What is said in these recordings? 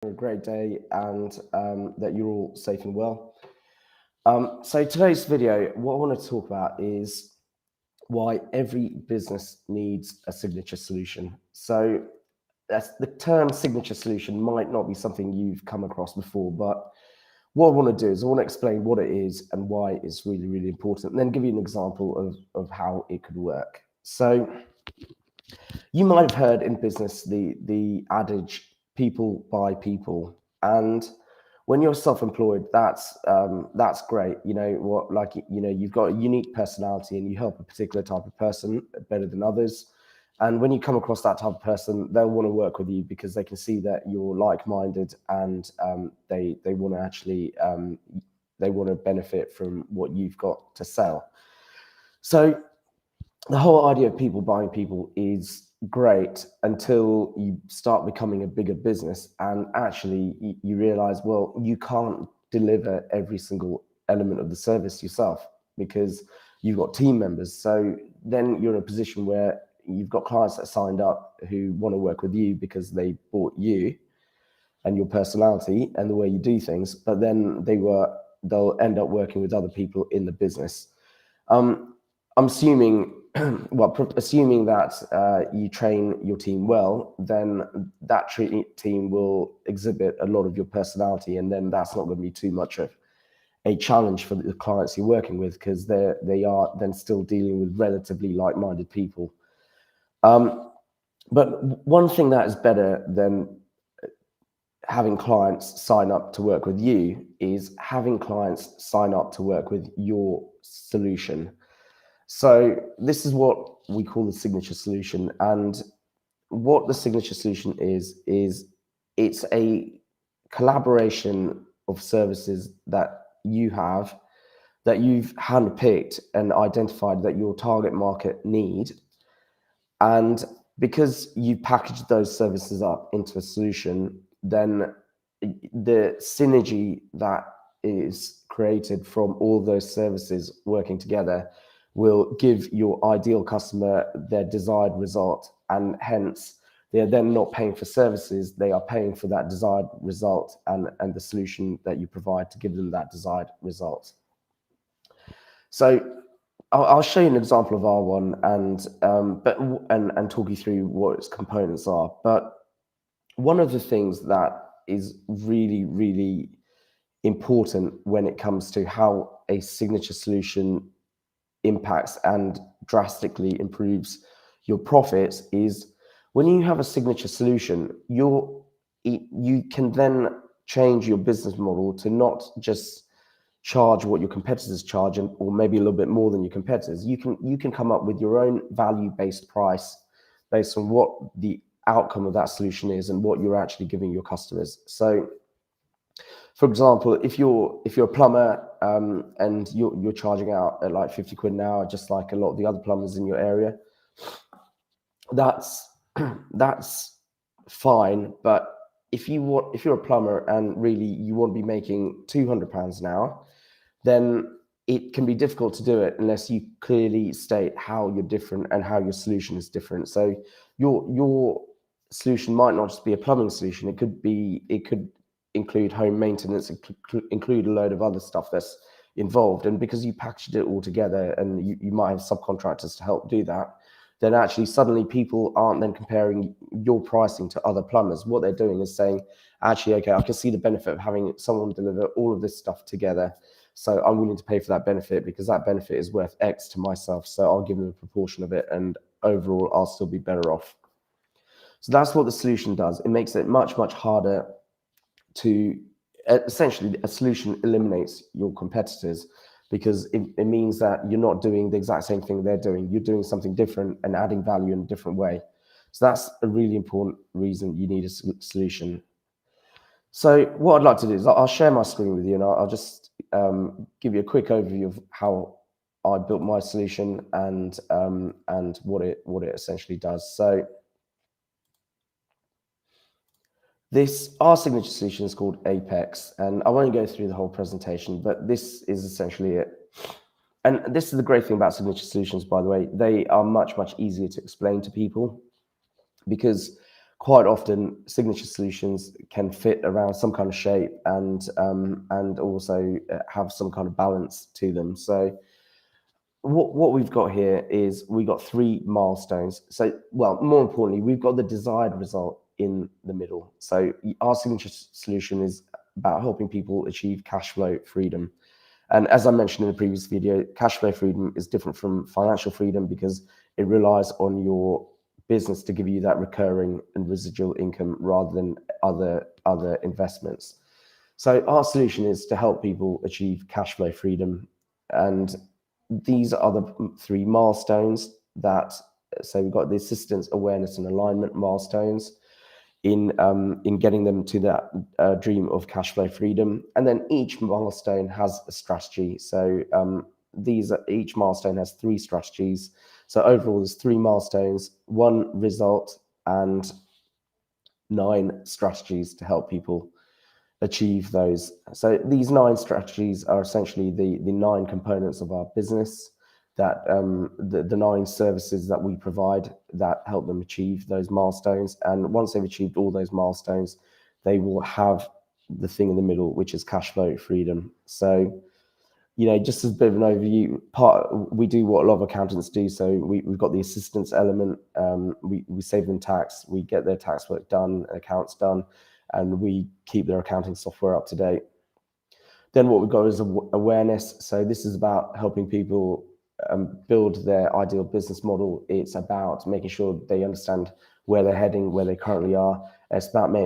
A great day and that you're all safe and well. So today's video, what I want to talk about is why every business needs a signature solution. So that's the term signature solution might not be something you've come across before, but what I want to do is I want to explain what it is and why it's really, really important, and then give you an example of how it could work. So you might have heard in business the adage "people buy people," and when you're self-employed, that's great. You know what, like you've got a unique personality and you help a particular type of person better than others. And when you come across that type of person, they'll want to work with you because they can see that you're like-minded and they want to actually they want to benefit from what you've got to sell. So the whole idea of people buying people is great until you start becoming a bigger business and actually you realize, well, you can't deliver every single element of the service yourself because you've got team members. So then you're in a position where you've got clients that signed up who want to work with you because they bought you and your personality and the way you do things, but then they'll end up working with other people in the business. I'm assuming, assuming that you train your team well, then that team will exhibit a lot of your personality, and then that's not going to be too much of a challenge for the clients you're working with because they are then still dealing with relatively like-minded people. But one thing that is better than having clients sign up to work with you is having clients sign up to work with your solution. So this is what we call the signature solution. And what the signature solution is it's a collaboration of services that you've handpicked and identified that your target market need. And because you package those services up into a solution, then the synergy that is created from all those services working together will give your ideal customer their desired result, and hence they are then not paying for services, they are paying for that desired result and the solution that you provide to give them that desired result. So I'll show you an example of R1 and talk you through what its components are. But one of the things that is really, really important when it comes to how a signature solution impacts and drastically improves your profits is when you have a signature solution, you can then change your business model to not just charge what your competitors charge or maybe a little bit more than your competitors. You can come up with your own value-based price based on what the outcome of that solution is and what you're actually giving your customers. So for example, if you're a plumber and you're charging out at like 50 quid an hour, just like a lot of the other plumbers in your area, that's fine. But if you're a plumber and really you want to be making £200 an hour, then it can be difficult to do it unless you clearly state how you're different and how your solution is different. So your solution might not just be a plumbing solution. It could include home maintenance, include a load of other stuff that's involved. And because you packaged it all together and you might have subcontractors to help do that, then actually suddenly people aren't then comparing your pricing to other plumbers. What they're doing is saying, actually, okay, I can see the benefit of having someone deliver all of this stuff together. So I'm willing to pay for that benefit because that benefit is worth X to myself. So I'll give them a proportion of it, and overall, I'll still be better off. So that's what the solution does. It makes it much, much harder to essentially, a solution eliminates your competitors because it means that you're not doing the exact same thing they're doing. You're doing something different and adding value in a different way. So that's a really important reason you need a solution. So what I'd like to do is I'll share my screen with you, and I'll just give you a quick overview of how I built my solution and what it essentially does. So our signature solution is called Apex, and I won't go through the whole presentation, but this is essentially it. And this is the great thing about signature solutions, by the way. They are much, much easier to explain to people because quite often signature solutions can fit around some kind of shape and also have some kind of balance to them. So what we've got here is we got 3 milestones. So, well, more importantly, we've got the desired result in the middle. So our signature solution is about helping people achieve cash flow freedom. And as I mentioned in the previous video, cash flow freedom is different from financial freedom because it relies on your business to give you that recurring and residual income rather than other investments. So our solution is to help people achieve cash flow freedom. And these are the 3 milestones that, so we've got the assistance, awareness, and alignment milestones in getting them to that dream of cash flow freedom. And then each milestone has a strategy. So each milestone has 3 strategies. So overall, there's 3 milestones, 1 result, and 9 strategies to help people achieve those. So these 9 strategies are essentially the 9 components of our business, that the 9 services that we provide that help them achieve those milestones. And once they've achieved all those milestones, they will have the thing in the middle, which is cash flow freedom. So, just as a bit of an overview, we do what a lot of accountants do. So we've got the assistance element. We save them tax, we get their tax work done, accounts done, and we keep their accounting software up to date. Then what we've got is awareness. So this is about helping people build their ideal business model. It's about making sure they understand where they're heading, where they currently are. It's about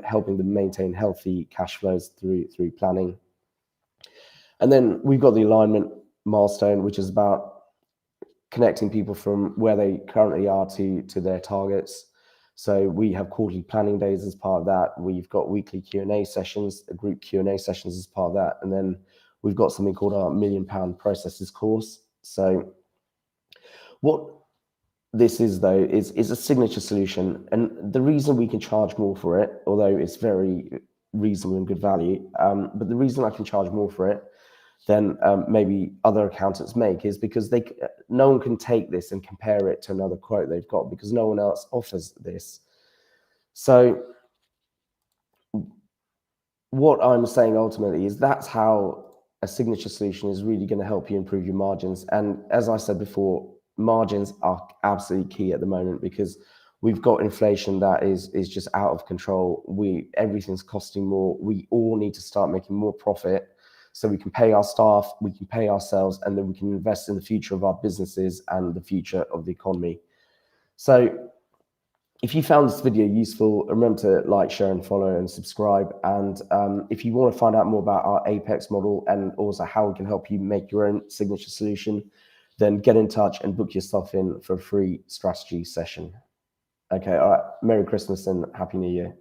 helping them maintain healthy cash flows through planning. And then we've got the alignment milestone, which is about connecting people from where they currently are to their targets. So we have quarterly planning days as part of that. We've got weekly Q&A sessions, group Q&A sessions as part of that. And then we've got something called our £1 Million Processes course. So what this is, though, is a signature solution. And the reason we can charge more for it, although it's very reasonable and good value, but the reason I can charge more for it than maybe other accountants make is because no one can take this and compare it to another quote they've got, because no one else offers this. So what I'm saying ultimately is that's how a signature solution is really going to help you improve your margins. And as I said before, margins are absolutely key at the moment because we've got inflation that is just out of control. Everything's costing more. We all need to start making more profit so we can pay our staff, we can pay ourselves, and then we can invest in the future of our businesses and the future of the economy. So if you found this video useful, remember to like, share, and follow, and subscribe. And if you want to find out more about our Apex model and also how we can help you make your own signature solution, then get in touch and book yourself in for a free strategy session. Okay, all right. Merry Christmas and Happy New Year.